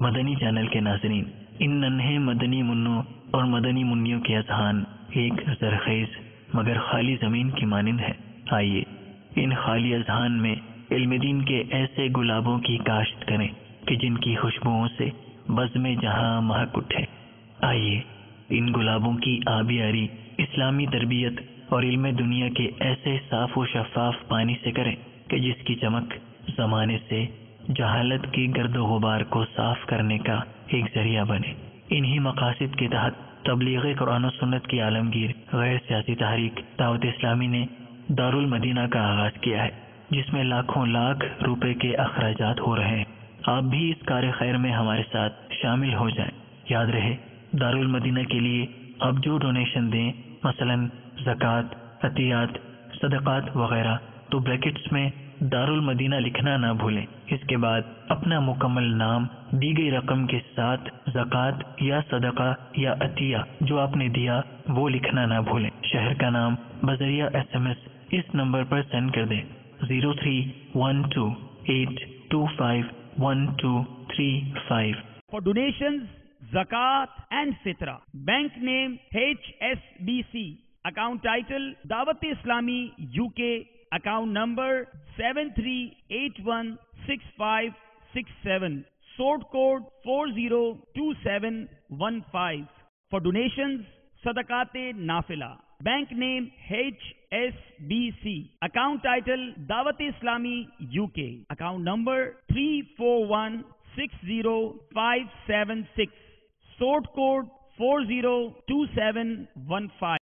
مدنی channel کے ناظرین، ان ننھے مدنی منوں اور مدنی منیوں کے اذہان ایک زرخیز مگر خالی زمین کی مانند ہے۔ آئیے ان خالی اذہان میں علم دین کے ایسے گلابوں کی کاشت کریں کہ جن کی خوشبوؤں سے بزم جہاں مہک اٹھے۔ آئیے ان گلابوں کی آبیاری اسلامی تربیت اور علم دنیا کے ایسے صاف و شفاف پانی سے کریں کہ جس کی چمک زمانے سے جہالت کی گرد و غبار کو صاف کرنے کا ایک ذریعہ بنے۔ انہی مقاصد کے تحت تبلیغ قرآن و سنت کی عالمگیر غیر سیاسی تحریک دعوت اسلامی نے دارالمدینہ کا آغاز کیا ہے، جس میں لاکھوں لاکھ روپے کے اخراجات ہو رہے ہیں۔ آپ بھی اس کار خیر میں ہمارے ساتھ شامل ہو جائیں۔ یاد رہے، دارالمدینہ کے لیے آپ جو ڈونیشن دیں، مثلا زکوٰۃ، عطیات، صدقات وغیرہ، تو بریکٹس میں دارالمدینہ لکھنا نہ بھولیں۔ اس کے بعد اپنا مکمل نام دی گئی رقم کے ساتھ زکوٰۃ یا صدقہ یا عطیہ جو آپ نے دیا وہ لکھنا نہ بھولیں۔ شہر کا نام بذریعہ SMS اس نمبر پر سینڈ کر دیں 0312825125 For donations, zakat and fitra. Bank name HSBC. Account title Dawat Islami UK. Account number 73816567. Sort code 402715. For donations, Sadaqate Nafila. Bank name HSBC. Account title Dawat Islami UK. Account number 34160576. Sort code 402715.